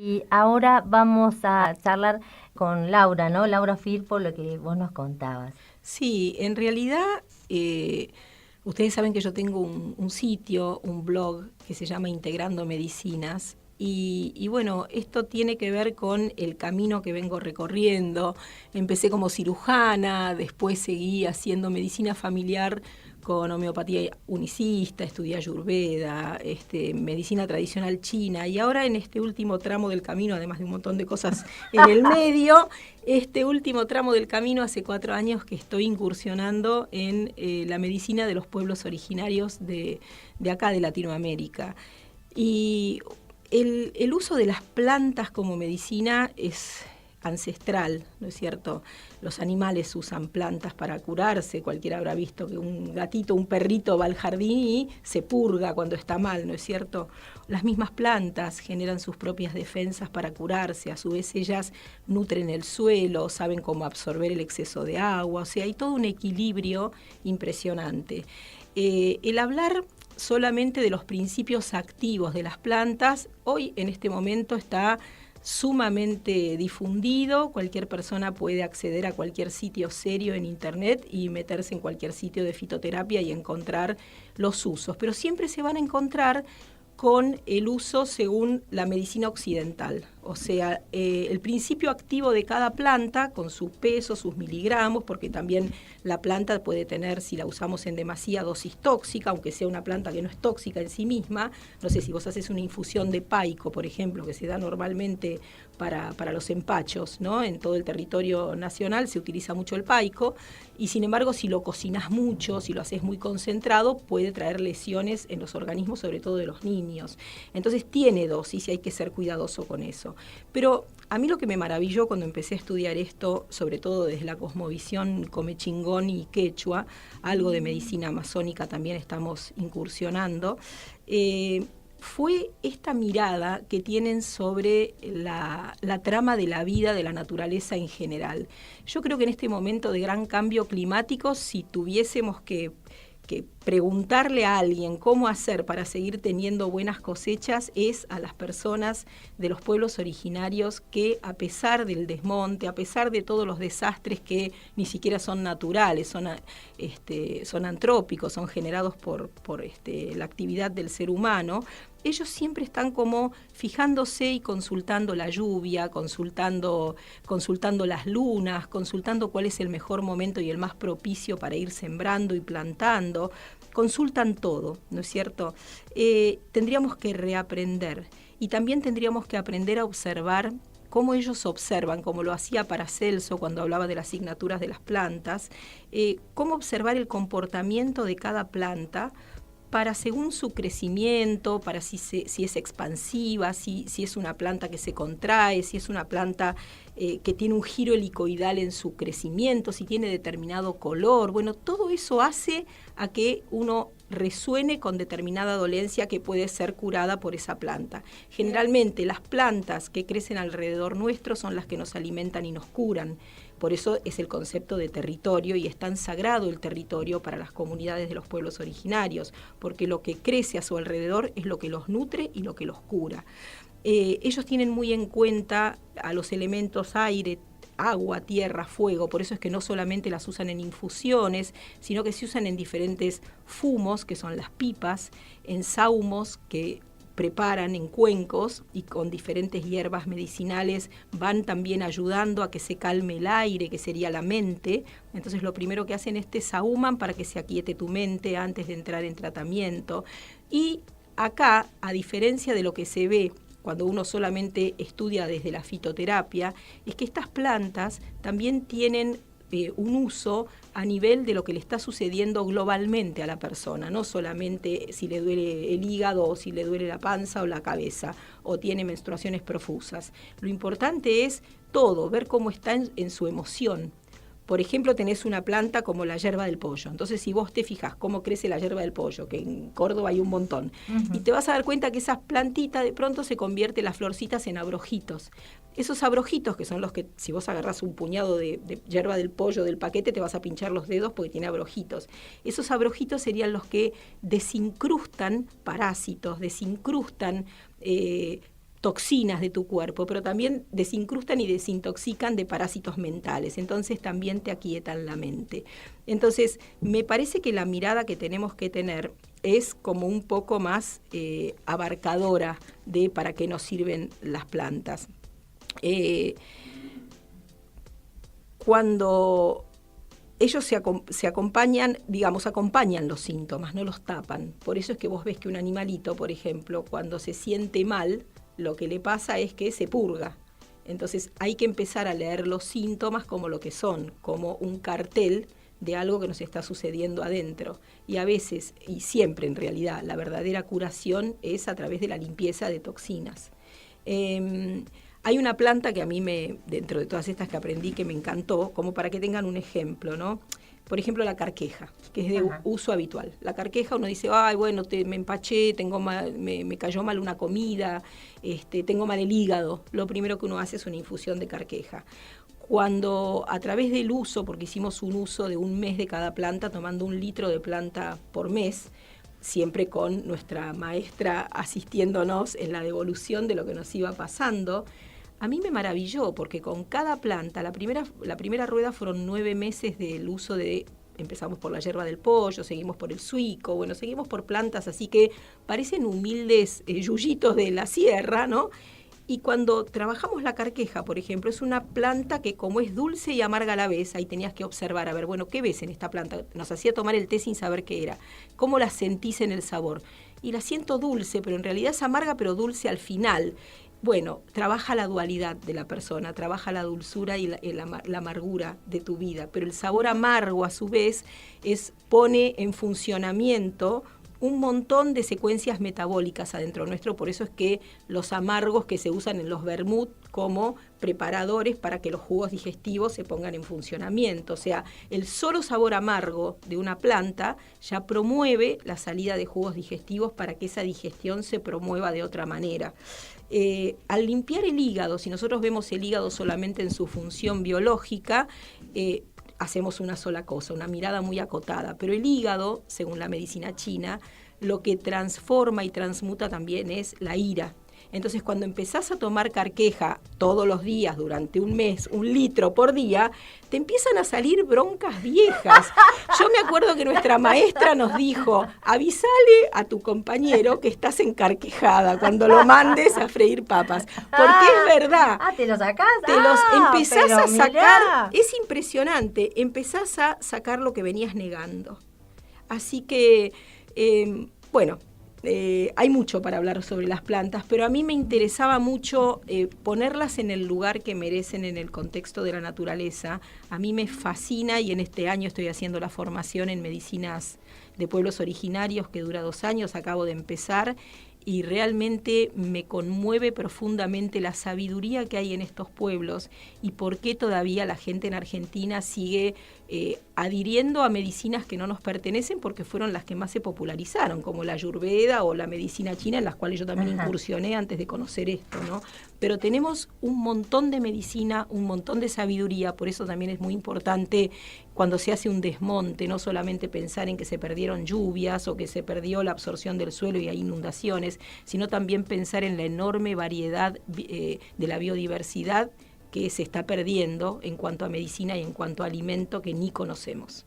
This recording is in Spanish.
Y ahora vamos a charlar con Laura, ¿no? Laura Firpo, lo que vos nos contabas. Sí, en realidad, ustedes saben que yo tengo un sitio, un blog que se llama Integrando Medicinas. Y bueno, esto tiene que ver con el camino que vengo recorriendo. Empecé como cirujana, después seguí haciendo medicina familiar con homeopatía unicista, estudié Ayurveda, medicina tradicional china, y ahora en este último tramo del camino, además de un montón de cosas en el medio, este último tramo del camino, hace 4 años que estoy incursionando en la medicina de los pueblos originarios de acá de Latinoamérica. Y el uso de las plantas como medicina es ancestral, ¿no es cierto? Los animales usan plantas para curarse. Cualquiera habrá visto que un gatito, un perrito va al jardín y se purga cuando está mal, ¿no es cierto? Las mismas plantas generan sus propias defensas para curarse. A su vez ellas nutren el suelo, saben cómo absorber el exceso de agua. O sea, hay todo un equilibrio impresionante. El hablar solamente de los principios activos de las plantas, hoy en este momento está sumamente difundido. Cualquier persona puede acceder a cualquier sitio serio en internet y meterse en cualquier sitio de fitoterapia y encontrar los usos, pero siempre se van a encontrar con el uso según la medicina occidental. O sea, el principio activo de cada planta, con su peso, sus miligramos, porque también la planta puede tener, si la usamos en demasía, dosis tóxica, aunque sea una planta que no es tóxica en sí misma. No sé, si vos haces una infusión de paico, por ejemplo, que se da normalmente para los empachos, ¿no? En todo el territorio nacional se utiliza mucho el paico, y sin embargo, si lo cocinás mucho, si lo haces muy concentrado, puede traer lesiones en los organismos, sobre todo de los niños. Entonces tiene dosis y hay que ser cuidadoso con eso. Pero a mí lo que me maravilló cuando empecé a estudiar esto, sobre todo desde la cosmovisión comechingón y quechua, algo de medicina amazónica también estamos incursionando, fue esta mirada que tienen sobre la trama de la vida, de la naturaleza en general. Yo creo que en este momento de gran cambio climático, si tuviésemos que preguntarle a alguien cómo hacer para seguir teniendo buenas cosechas, es a las personas de los pueblos originarios que, a pesar del desmonte, a pesar de todos los desastres que ni siquiera son naturales, son antrópicos, son generados por la actividad del ser humano, ellos siempre están como fijándose y consultando la lluvia, consultando las lunas, consultando cuál es el mejor momento y el más propicio para ir sembrando y plantando. Consultan todo, ¿no es cierto? Tendríamos que reaprender, y también tendríamos que aprender a observar cómo ellos observan, como lo hacía Paracelso cuando hablaba de las signaturas de las plantas, cómo observar el comportamiento de cada planta para, según su crecimiento, para si es expansiva, si es una planta que se contrae, si es una planta que tiene un giro helicoidal en su crecimiento, si tiene determinado color. Bueno, todo eso hace a que uno resuene con determinada dolencia que puede ser curada por esa planta. Generalmente las plantas que crecen alrededor nuestro son las que nos alimentan y nos curan. Por eso es el concepto de territorio, y es tan sagrado el territorio para las comunidades de los pueblos originarios, porque lo que crece a su alrededor es lo que los nutre y lo que los cura. Ellos tienen muy en cuenta a los elementos aire, agua, tierra, fuego. Por eso es que no solamente las usan en infusiones, sino que se usan en diferentes fumos, que son las pipas, en sahumos que preparan en cuencos, y con diferentes hierbas medicinales van también ayudando a que se calme el aire, que sería la mente. Entonces lo primero que hacen es te sahuman para que se aquiete tu mente antes de entrar en tratamiento. Y acá, a diferencia de lo que se ve cuando uno solamente estudia desde la fitoterapia, es que estas plantas también tienen un uso a nivel de lo que le está sucediendo globalmente a la persona, no solamente si le duele el hígado o si le duele la panza o la cabeza o tiene menstruaciones profusas. Lo importante es todo, ver cómo está en su emoción. Por ejemplo, tenés una planta como la yerba del pollo. Entonces, si vos te fijas cómo crece la yerba del pollo, que en Córdoba hay un montón, y te vas a dar cuenta que esas plantitas de pronto se convierten las florcitas en abrojitos. Esos abrojitos, que son los que, si vos agarrás un puñado de yerba del pollo del paquete, te vas a pinchar los dedos porque tiene abrojitos. Esos abrojitos serían los que desincrustan parásitos, desincrustan toxinas de tu cuerpo, pero también desincrustan y desintoxican de parásitos mentales, entonces también te aquietan la mente. Entonces, me parece que la mirada que tenemos que tener es como un poco más abarcadora de para qué nos sirven las plantas. Cuando ellos se acompañan, digamos, acompañan los síntomas, no los tapan. Por eso es que vos ves que un animalito, por ejemplo, cuando se siente mal, lo que le pasa es que se purga. Entonces hay que empezar a leer los síntomas como lo que son, como un cartel de algo que nos está sucediendo adentro. Y a veces, y siempre en realidad, la verdadera curación es a través de la limpieza de toxinas. Hay una planta que a mí, dentro de todas estas que aprendí, que me encantó, como para que tengan un ejemplo, ¿no? Por ejemplo, la carqueja, que es de uso habitual. La carqueja, uno dice, ay, bueno, me empaché, me cayó mal una comida, tengo mal el hígado. Lo primero que uno hace es una infusión de carqueja. Cuando a través del uso, porque hicimos un uso de un mes de cada planta, tomando 1 litro de planta por mes, siempre con nuestra maestra asistiéndonos en la devolución de lo que nos iba pasando, a mí me maravilló, porque con cada planta, la primera rueda fueron 9 meses del uso de, empezamos por la yerba del pollo, seguimos por el suico, bueno, seguimos por plantas así que parecen humildes yuyitos de la sierra, ¿no? Y cuando trabajamos la carqueja, por ejemplo, es una planta que como es dulce y amarga a la vez, ahí tenías que observar, a ver, bueno, ¿qué ves en esta planta? Nos hacía tomar el té sin saber qué era. ¿Cómo la sentís en el sabor? Y la siento dulce, pero en realidad es amarga, pero dulce al final. Bueno, trabaja la dualidad de la persona, trabaja la dulzura y la amargura de tu vida, pero el sabor amargo a su vez pone en funcionamiento un montón de secuencias metabólicas adentro nuestro, por eso es que los amargos que se usan en los vermut como preparadores para que los jugos digestivos se pongan en funcionamiento. O sea, el solo sabor amargo de una planta ya promueve la salida de jugos digestivos para que esa digestión se promueva de otra manera. Al limpiar el hígado, si nosotros vemos el hígado solamente en su función biológica, hacemos una sola cosa, una mirada muy acotada. Pero el hígado, según la medicina china, lo que transforma y transmuta también es la ira. Entonces, cuando empezás a tomar carqueja todos los días, durante un mes, 1 litro por día, te empiezan a salir broncas viejas. Yo me acuerdo que nuestra maestra nos dijo, avísale a tu compañero que estás encarquejada cuando lo mandes a freír papas. Porque es verdad. ¿Te lo sacás? Te los empezás a sacar. Es impresionante. Empezás a sacar lo que venías negando. Así que, bueno... hay mucho para hablar sobre las plantas, pero a mí me interesaba mucho ponerlas en el lugar que merecen en el contexto de la naturaleza. A mí me fascina y en este año estoy haciendo la formación en medicinas de pueblos originarios que dura 2 años, acabo de empezar, y realmente me conmueve profundamente la sabiduría que hay en estos pueblos y por qué todavía la gente en Argentina sigue adhiriendo a medicinas que no nos pertenecen porque fueron las que más se popularizaron, como la ayurveda o la medicina china, en las cuales yo también incursioné antes de conocer esto, ¿no? Pero tenemos un montón de medicina, un montón de sabiduría, por eso también es muy importante cuando se hace un desmonte, no solamente pensar en que se perdieron lluvias o que se perdió la absorción del suelo y hay inundaciones, sino también pensar en la enorme variedad de la biodiversidad que se está perdiendo en cuanto a medicina y en cuanto a alimento que ni conocemos.